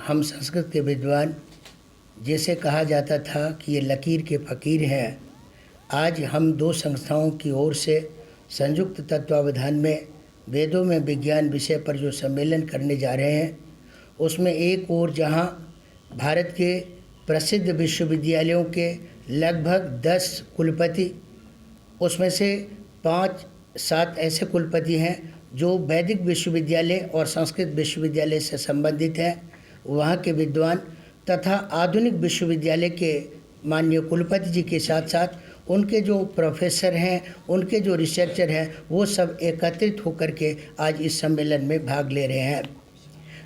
हम संस्कृत के विद्वान, जैसे कहा जाता था कि ये लकीर के फ़कीर हैं, आज हम दो संस्थाओं की ओर से संयुक्त तत्वावधान में वेदों में विज्ञान विषय पर जो सम्मेलन करने जा रहे हैं, उसमें एक ओर जहां भारत के प्रसिद्ध विश्वविद्यालयों के लगभग 10 कुलपति, उसमें से 5-7 ऐसे कुलपति हैं जो वैदिक विश्वविद्यालय और संस्कृत विश्वविद्यालय से संबंधित हैं, वहाँ के विद्वान तथा आधुनिक विश्वविद्यालय के माननीय कुलपति जी के साथ साथ उनके जो प्रोफेसर हैं, उनके जो रिसर्चर हैं, वो सब एकत्रित होकर के आज इस सम्मेलन में भाग ले रहे हैं।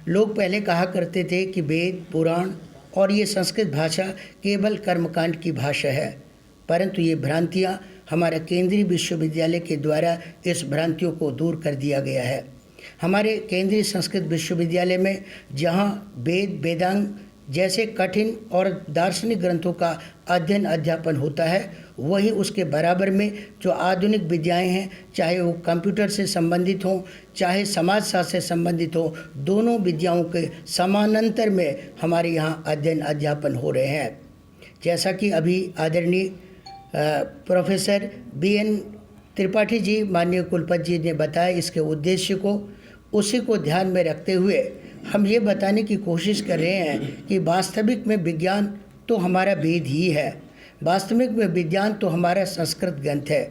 लोग पहले कहा करते थे कि वेद, पुराण और ये संस्कृत भाषा केवल कर्मकांड की भाषा है, परंतु ये भ्रांतियाँ हमारे केंद्रीय विश्वविद्यालय के द्वारा इस भ्रांतियों को दूर कर दिया गया है। हमारे केंद्रीय संस्कृत विश्वविद्यालय में जहाँ वेद, वेदांग जैसे कठिन और दार्शनिक ग्रंथों का अध्ययन अध्यापन होता है, वही उसके बराबर में जो आधुनिक विद्याएं हैं, चाहे वो कंप्यूटर से संबंधित हों, चाहे समाजशास्त्र से संबंधित हों, दोनों विद्याओं के समानांतर में हमारे यहाँ अध्ययन अध्यापन हो रहे हैं। जैसा कि अभी आदरणीय प्रोफेसर BN त्रिपाठी जी, माननीय कुलपति जी ने बताया इसके उद्देश्य को, उसी को ध्यान में रखते हुए हम ये बताने की कोशिश कर रहे हैं कि वास्तविक में विज्ञान तो हमारा वेद ही है, वास्तविक में विज्ञान तो हमारा संस्कृत ग्रंथ है।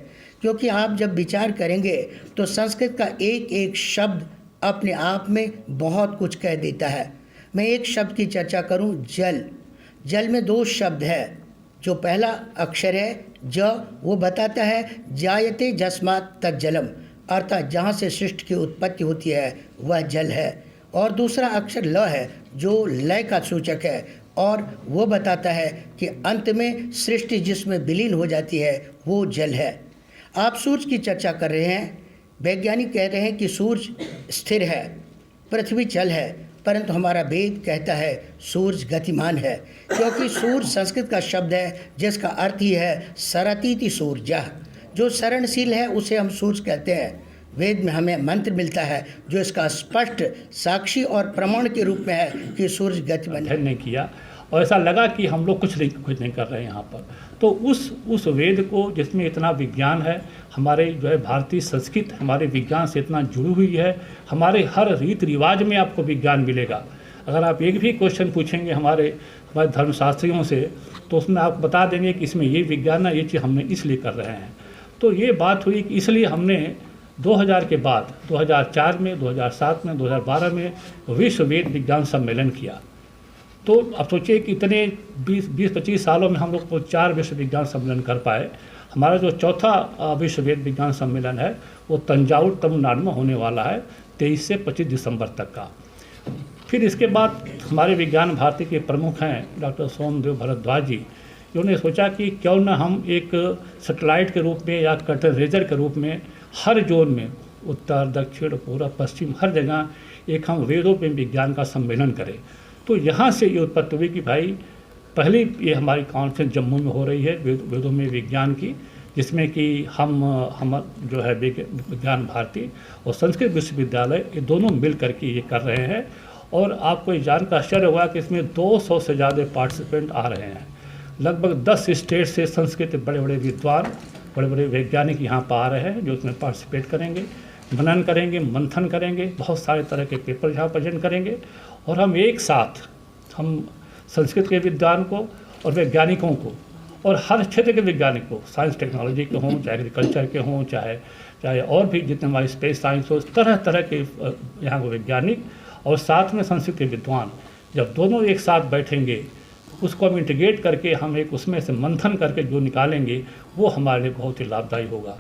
क्योंकि आप जब विचार करेंगे तो संस्कृत का एक एक शब्द अपने आप में बहुत कुछ कह देता है। मैं एक शब्द की चर्चा करूं, जल। जल में 2 शब्द है। जो पहला अक्षर है ज, वो बताता है जायते जस्मात् तत् जलम, अर्थात जहाँ से सृष्टि की उत्पत्ति होती है वह जल है। और दूसरा अक्षर ल है जो लय का सूचक है, और वो बताता है कि अंत में सृष्टि जिसमें विलीन हो जाती है वो जल है। आप सूर्य की चर्चा कर रहे हैं, वैज्ञानिक कह रहे हैं कि सूर्य स्थिर है, पृथ्वी चल है, परंतु हमारा वेद कहता है सूर्य गतिमान है। क्योंकि सूर्य संस्कृत का शब्द है जिसका अर्थ ही है सरतीति सूर्यः, जो सरणशील है उसे हम सूर्य कहते हैं। वेद में हमें मंत्र मिलता है जो इसका स्पष्ट साक्षी और प्रमाण के रूप में है कि सूर्य गतिमान है। नहीं किया और ऐसा लगा कि हम लोग कुछ नहीं कर रहे हैं यहाँ पर। तो उस वेद को जिसमें इतना विज्ञान है, हमारे जो है भारतीय संस्कृत हमारे विज्ञान से इतना जुड़ी हुई है, हमारे हर रीति रिवाज में आपको विज्ञान मिलेगा। अगर आप एक भी क्वेश्चन पूछेंगे हमारे धर्मशास्त्रियों से, तो उसमें आप बता देंगे कि इसमें ये विज्ञान है, ये चीज़ हमने इसलिए कर रहे हैं। तो ये बात हुई कि इसलिए हमने 2000 के बाद 2004 में, 2007 में, 2012 में विश्व वेद विज्ञान सम्मेलन किया। तो अब सोचिए कि इतने 20-25 सालों में हम लोग को 4 विश्व विज्ञान सम्मेलन कर पाए। हमारा जो चौथा विश्व वेद विज्ञान सम्मेलन है वो तंजावुर तमिलनाडु में होने वाला है 23 से 25 दिसंबर तक का। फिर इसके बाद हमारे विज्ञान भारती के प्रमुख हैं डॉक्टर सोमदेव भारद्वाज जी, उन्होंने सोचा कि क्यों न हम एक सैटेलाइट के रूप में या कर्टन रेजर के रूप में हर जोन में, उत्तर, दक्षिण, पूर्व, पश्चिम, हर जगह एक हम वेदों पे विज्ञान का सम्मेलन करें। तो यहाँ से ये उत्पत्ति हुई कि भाई पहली ये हमारी कॉन्फ्रेंस जम्मू में हो रही है वेदों में विज्ञान की, जिसमें कि हम जो है विज्ञान भारती और संस्कृत विश्वविद्यालय ये दोनों मिल करके ये कर रहे हैं। और आपको ये जानकर आश्चर्य हुआ कि इसमें 200 से ज़्यादा पार्टिसिपेंट आ रहे हैं। लगभग 10 स्टेट से संस्कृत बड़े बड़े विद्वान, बड़े बड़े वैज्ञानिक यहाँ पर आ रहे हैं जो इसमें पार्टिसिपेट करेंगे, मनन करेंगे, मंथन करेंगे, बहुत सारे तरह के पेपर यहाँ प्रेजेंट करेंगे। और हम एक साथ हम संस्कृत के विद्वान को और वैज्ञानिकों को और हर क्षेत्र के वैज्ञानिक को, साइंस टेक्नोलॉजी के हों, चाहे एग्रीकल्चर के हों, चाहे और भी जितने हमारी स्पेस साइंस हो, तरह तरह के यहाँ के वैज्ञानिक और साथ में संस्कृत के विद्वान, जब दोनों एक साथ बैठेंगे उसको हम इंटीग्रेट करके हम एक उसमें से मंथन करके जो निकालेंगे वो हमारे लिए बहुत ही लाभदायी होगा।